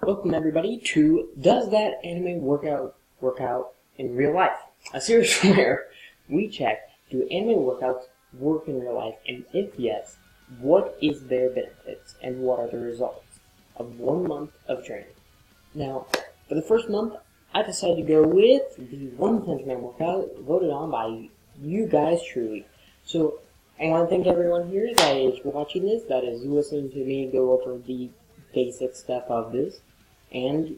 Welcome everybody to Does That Anime work out in Real Life? A series where we check, do anime workouts work in real life, and if yes, what is their benefits and what are the results of 1 month of training? Now, for the first month, I decided to go with the One Punch Man workout voted on by you guys truly. So, I want to thank everyone here that is watching this, that is listening to me go over the basic stuff of this, and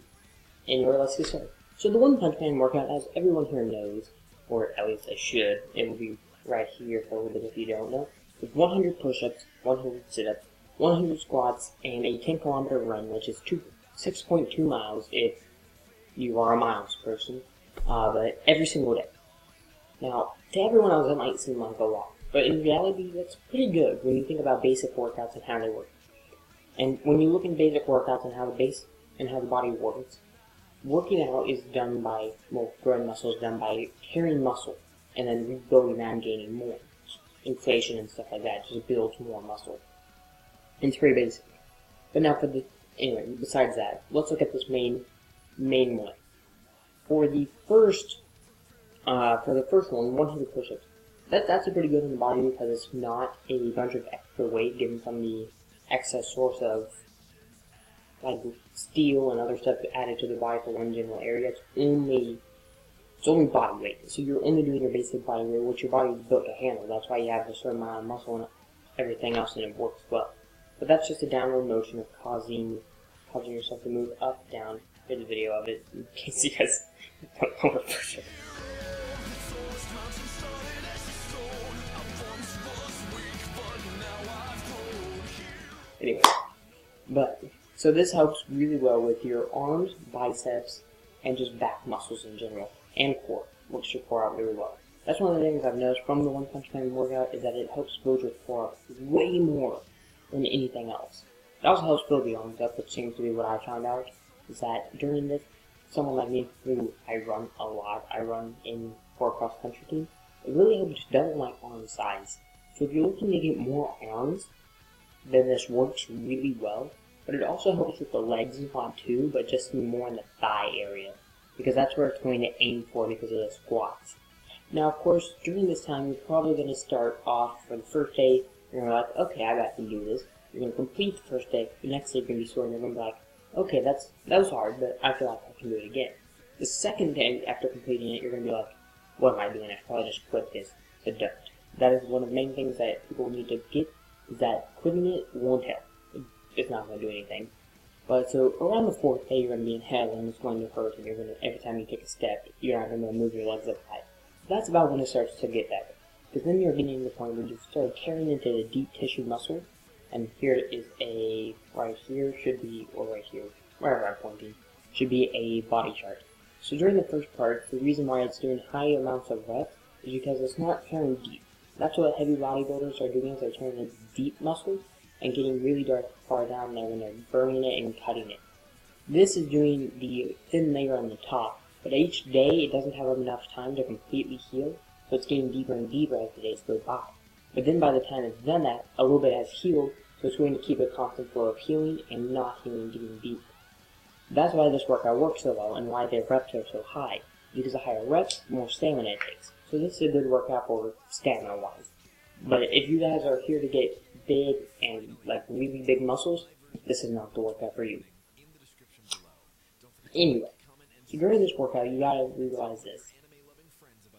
anyway, let's get started. So the One Punch Man workout, as everyone here knows, or at least they should, it will be right here for a little bit if you don't know, with 100 push-ups, 100 sit-ups, 100 squats, and a 10-kilometer run, which is 6.2 miles if you are a miles person, but every single day. Now, to everyone else, that might seem like a lot, but in reality, that's pretty good when you think about basic workouts and how they work. And when you look in basic workouts and how the body works, working out is done by, well, growing muscle is done by carrying muscle and then rebuilding that and gaining more. Inflation and stuff like that just builds more muscle. It's pretty basic. But now anyway, besides that, let's look at this main one. For the first one, 100 push-ups. That's a pretty good on the body because it's not a bunch of extra weight given from the excess source of like steel and other stuff added to the body for one general area. It's only body weight. So you're only doing your basic body weight, which your body is built to handle. That's why you have a certain amount of muscle and everything else, and it works well. But that's just a downward motion of causing yourself to move up, down. Here's a video of it in case you guys don't know for sure. Anyway, so this helps really well with your arms, biceps, and just back muscles in general, and core. Works your core out really well. That's one of the things I've noticed from the One Punch Man workout is that it helps build your core up way more than anything else. It also helps build the arms up, which seems to be what I found out, is that during this, someone like me who I run a lot, I run for a cross-country team, it really helps just double my arm size. So if you're looking to get more arms, then this works really well, but it also helps with the legs a lot too, but just more in the thigh area, because that's where it's going to aim for because of the squats. Now, of course, during this time, you're probably going to start off for the first day, you're going to be like, okay, I can do this. You're going to complete the first day, the next day you're going to be sore, and you're going to be like, okay, that was hard, but I feel like I can do it again. The second day after completing it, you're going to be like, what am I doing? I should probably just quit this. So don't. That is one of the main things that people need to get, is that quitting it won't help. It's not going to do anything. But so around the fourth day, you're going to be in hell and it's going to hurt, and you're going to, every time you take a step, you're not going to move your legs up high. So that's about when it starts to get better. Because then you're getting to the point where you start carrying into the deep tissue muscle, and here is right here should be, or right here, wherever I'm pointing, should be a body chart. So during the first part, the reason why it's doing high amounts of reps is because it's not carrying deep. That's what heavy bodybuilders are doing, is they're turning deep muscles and getting really far down there when they're burning it and cutting it. This is doing the thin layer on the top, but each day it doesn't have enough time to completely heal, so it's getting deeper and deeper as the days go by. But then by the time it's done that, a little bit has healed, so it's going to keep a constant flow of healing and not healing, getting deeper. That's why this workout works so well and why their reps are so high, because the higher reps, the more stamina it takes. So this is a good workout for stamina-wise. But if you guys are here to get big and like really big muscles, this is not the workout for you. Anyway, so during this workout, you gotta realize this.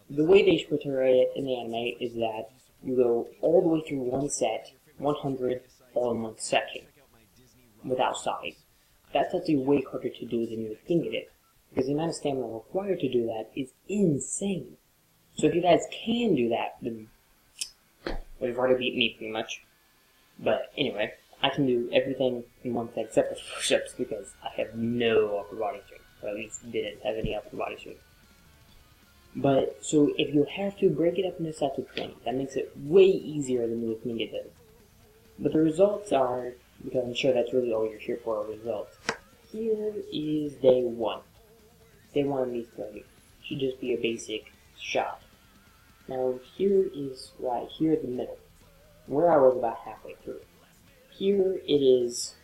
The way they portray it in the anime is that you go all the way through one set, 100, all in one section, without stopping. That's actually way harder to do than you would think it is, because the amount of stamina required to do that is insane. So if you guys can do that, then well, you've already beat me pretty much. But anyway, I can do everything in one thing except for push-ups because I have no upper body strength, or at least didn't have any upper body strength. But, so if you have to break it up into sets of 20, that makes it way easier than with me to do. But the results are, because I'm sure that's really all you're here for, results. Here is day 1. Day 1 of these 30 should just be a basic shot. Now here is right here in the middle, where I was about halfway through. Here it is,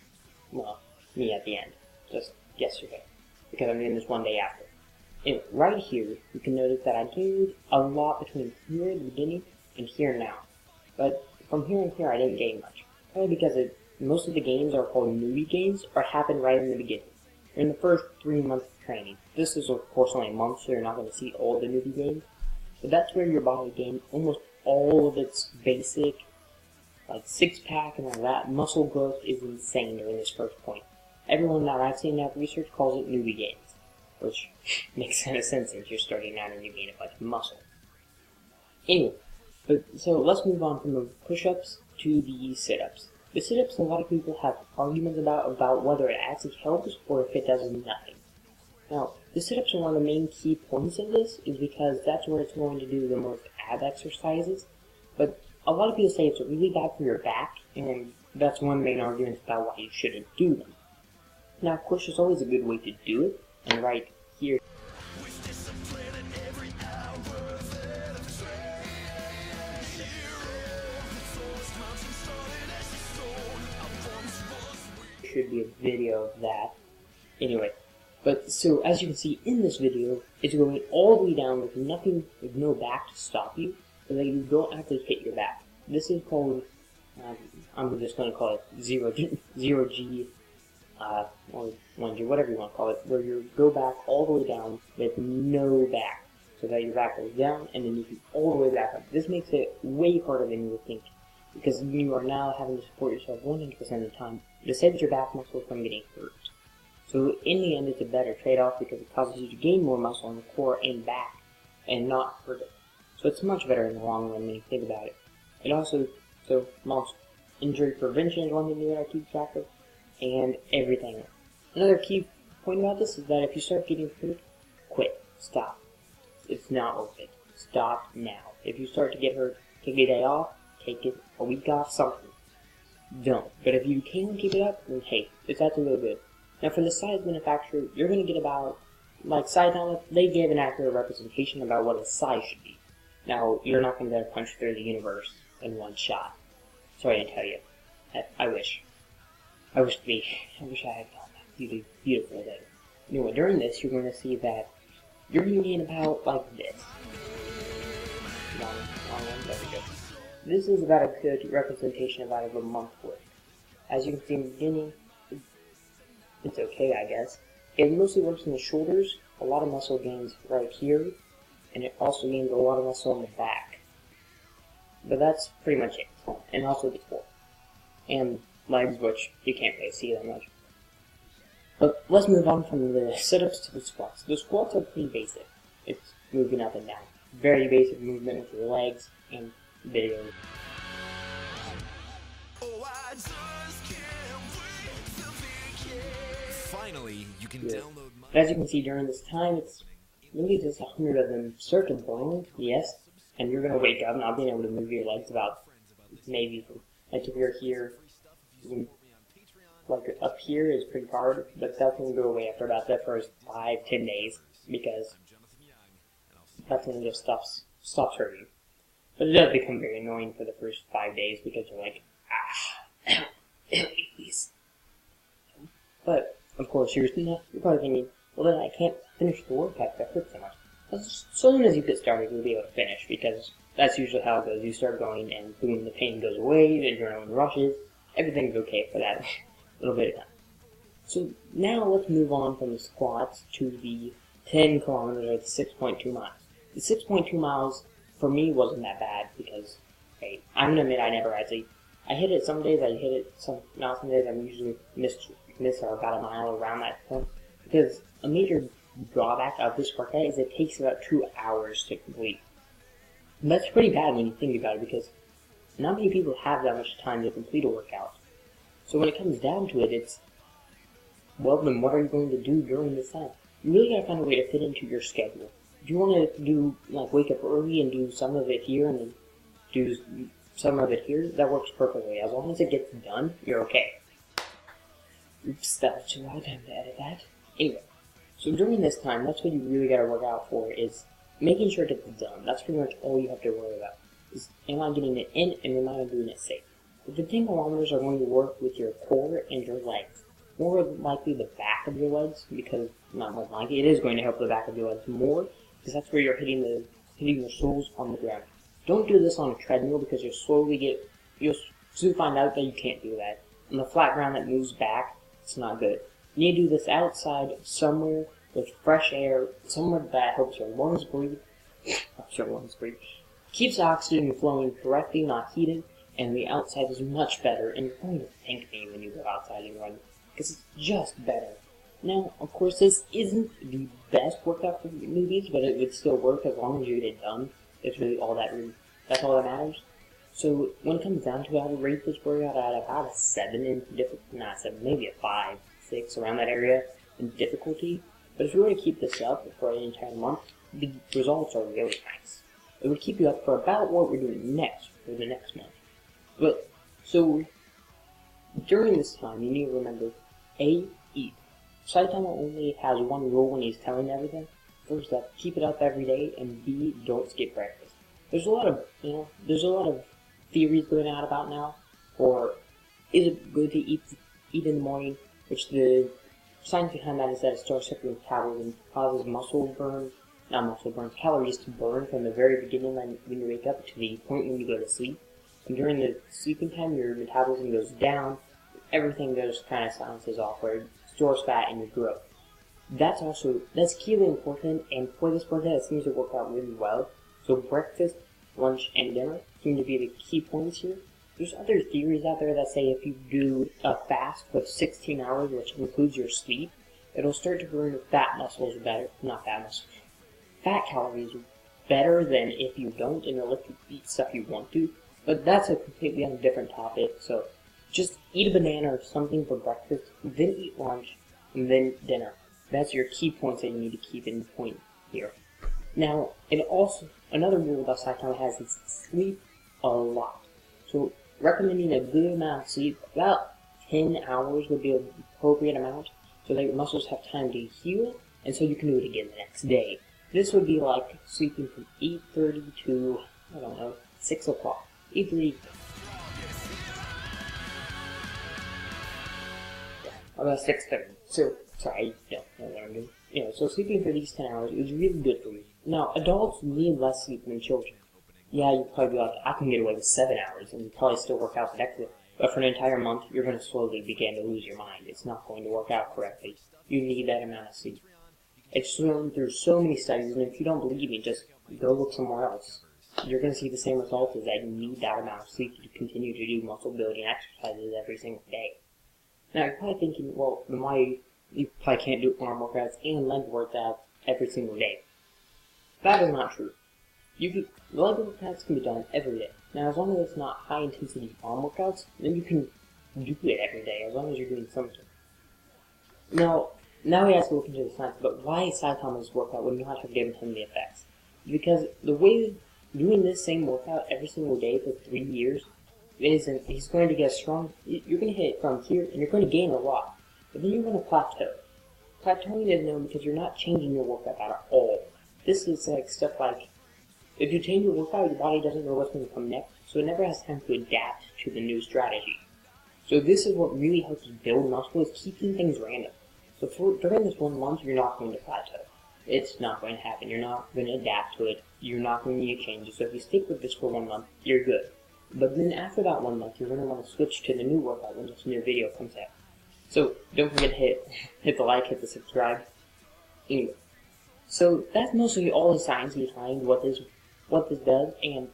well, me at the end, just yesterday, because I'm doing this one day after. And right here, you can notice that I gained a lot between here at the beginning and here now. But from here and here, I didn't gain much. Probably because most of the games are called newbie games, or happen right in the beginning. Or in the first 3 months of training. This is, of course, only a month, so you're not going to see all the newbie games. But that's where your body gains almost all of its basic, like six-pack and all that. Muscle growth is insane during this first point. Everyone that I've seen that research calls it newbie games. Which makes kind of sense since you're starting out and you gain a bunch of muscle. Anyway, so let's move on from the push-ups to the sit-ups. The sit-ups, a lot of people have arguments about whether it actually helps or if it does nothing. Now, the sit-ups are one of the main key points of this, is because that's where it's going to do the most ab exercises. But a lot of people say it's really bad for your back, and that's one of the main arguments about why you shouldn't do them. Now, of course, there's always a good way to do it, and right here. Should be a video of that. Anyway, but so as you can see in this video, it's going all the way down with nothing, with no back to stop you, so that you don't actually hit your back. This is called, I'm just going to call it zero G, or 1G, whatever you want to call it, where you go back all the way down with no back, so that your back goes down and then you can all the way back up. This makes it way harder than you would think, because you are now having to support yourself 100% of the time to save your back muscles from getting hurt. So in the end, it's a better trade-off because it causes you to gain more muscle in the core and back and not hurt it. So it's much better in the long run when you think about it. It also, so injury prevention is one thing that I keep track of, and everything. Another key point about this is that if you start getting hurt, quit. Stop. It's not worth it. Stop now. If you start to get hurt, take a day off, take it a week off, something. Don't. But if you can keep it up, then hey, it's actually really good. Now for the size manufacturer, you're going to get about, like side note, they gave an accurate representation about what a size should be. Now, you're not going to be able to punch through the universe in one shot. Sorry to tell you. I wish. I wish I had done that. Beautiful thing. Anyway, during this, you're going to see that you're going to gain about like this. Long one, there we go. This is about a good representation of a month's worth. As you can see in the beginning, it's okay, I guess. It mostly works in the shoulders, a lot of muscle gains right here, and it also gains a lot of muscle in the back. But that's pretty much it. And also the core. And legs, which you can't really see that much. But let's move on from the sit-ups to the squats. The squats are pretty basic. It's moving up and down. Very basic movement with your legs and video. Finally, you can download my... As you can see during this time, it's really just 100 of them circling, yes, and you're going to wake up not being able to move your legs about maybe, like if you're here, like up here is pretty hard, but that's going to go away after about the first 5-10 days, because that's when it just stops hurting. But it does become very annoying for the first 5 days, because you're like, please. But of course, you're probably thinking, well then I can't finish the workout that hurts so much. As soon as you get started, you'll be able to finish, because that's usually how it goes. You start going, and boom, the pain goes away, the adrenaline rushes, everything's okay for that little bit of time. So now let's move on from the squats to the 10 kilometers, or the 6.2 miles. The 6.2 miles, for me, wasn't that bad, because, hey, I'm gonna admit I never actually, I hit it some days, I hit it some days I usually miss about a mile around that point, because a major drawback of this workout is it takes about 2 hours to complete. And that's pretty bad when you think about it, because not many people have that much time to complete a workout. So when it comes down to it, it's, well then what are you going to do during this time? You really gotta find a way to fit into your schedule. If you want to do, like, wake up early and do some of it here and then do some of it here, that works perfectly. As long as it gets done, you're okay. Oops, that was too loud, time to edit that. Anyway, so during this time, that's what you really gotta work out for, is making sure it gets done. That's pretty much all you have to worry about. Is, am I getting it in, and am I doing it safe? The 10 kilometers are going to work with your core and your legs. more likely the back of your legs, because not more likely, it is going to help the back of your legs more, because that's where you're hitting your soles on the ground. Don't do this on a treadmill because you'll soon find out that you can't do that. On the flat ground that moves back, it's not good. You need to do this outside, somewhere with fresh air, somewhere that helps your lungs breathe, keeps oxygen flowing correctly, not heated, and the outside is much better, and you're going to thank me when you go outside and run, because it's just better. Now, of course, this isn't the best workout for newbies, but it would still work as long as you get it done. It's really that's all that matters. So, when it comes down to it, I would rate this workout at about a 7 in difficulty, not 7, maybe a 5, 6, around that area in difficulty. But if you were to keep this up for an entire month, the results are really nice. It would keep you up for about what we're doing next, for the next month. But, so, during this time, you need to remember, A, eat. Saitama only has one rule when he's telling everything. First up, keep it up every day, and B, don't skip breakfast. There's a lot of theories going out about now, or is it good to eat in the morning, which the science behind that is that it starts up your metabolism, causes calories to burn from the very beginning when you wake up to the point when you go to sleep. And during the sleeping time, your metabolism goes down, everything goes kind of silences off, where it stores fat in your growth. That's keenly important, and for this workout, it seems to work out really well. So breakfast, lunch, and dinner seem to be the key points here. There's other theories out there that say if you do a fast for 16 hours, which includes your sleep, it'll start to burn fat calories better than if you don't, and it'll let you eat stuff you want to. But that's a completely different topic, so just eat a banana or something for breakfast, then eat lunch, and then dinner. That's your key points that you need to keep in point here. Now, another rule that Saitama has is sleep a lot. So, recommending a good amount of sleep, about 10 hours would be an appropriate amount, so that your muscles have time to heal, and so you can do it again the next day. This would be like sleeping from 8:30 to, 6 o'clock. 8:30. About 6:30. So, sorry, I don't know what I'm doing. So sleeping for these 10 hours is really good for you. Now, adults need less sleep than children. Yeah, you'd probably be like, I can get away with 7 hours, and you'd probably still work out the next day. But for an entire month, you're going to slowly begin to lose your mind. It's not going to work out correctly. You need that amount of sleep. It's shown through so many studies, and if you don't believe me, just go look somewhere else. You're going to see the same results, is that you need that amount of sleep to continue to do muscle building exercises every single day. Now, you're probably thinking, well, then why you probably can't do arm workouts and leg workouts every single day. That is not true. Leg workouts can be done every day. Now, as long as it's not high-intensity arm workouts, then you can do it every day, as long as you're doing something. Now we have to look into the science, but why Saitama's workout would not have given him the effects? Because the way doing this same workout every single day for 3 years, he's going to get strong. You're going to hit it from here, and you're going to gain a lot. But then you're going to plateau. Plateauing is known because you're not changing your workout at all. This is like stuff like, if you change your workout, your body doesn't know what's going to come next, so it never has time to adapt to the new strategy. So this is what really helps you build muscle, is keeping things random. So during this 1 month, you're not going to plateau. It's not going to happen. You're not going to adapt to it. You're not going to need changes. So if you stick with this for 1 month, you're good. But then after that 1 month, you're going to want to switch to the new workout when this new video comes out. So don't forget to hit the like, hit the subscribe. Anyway, so that's mostly all the science behind what this does, and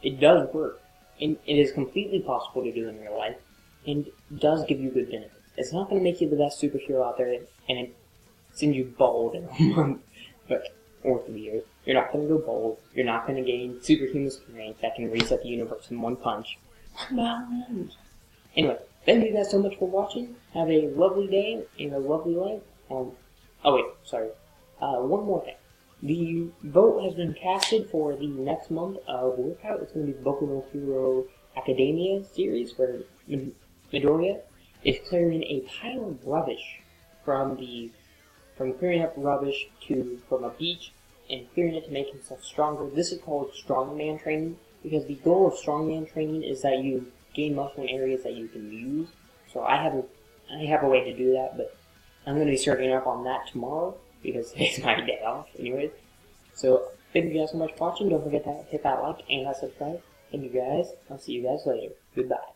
it does work. And it is completely possible to do in real life, and does give you good benefits. It's not going to make you the best superhero out there, and it sends you bald in a month, or 3 years. You're not going to go bald. You're not going to gain superhuman strength that can reset the universe in one punch. Anyway, thank you guys so much for watching. Have a lovely day and a lovely life. One more thing. The vote has been casted for the next month of workout. It's going to be Boku no Hero Academia series, where Midoriya is clearing a pile of rubbish from clearing up rubbish from a beach and clearing it to make himself stronger. This is called strongman training, because the goal of strongman training is that you gain muscle in areas that you can use. So I have I have a way to do that, but I'm going to be starting up on that tomorrow because it's my day off anyways. So, thank you guys so much for watching. Don't forget to hit that like and that subscribe. Thank you guys. I'll see you guys later. Goodbye.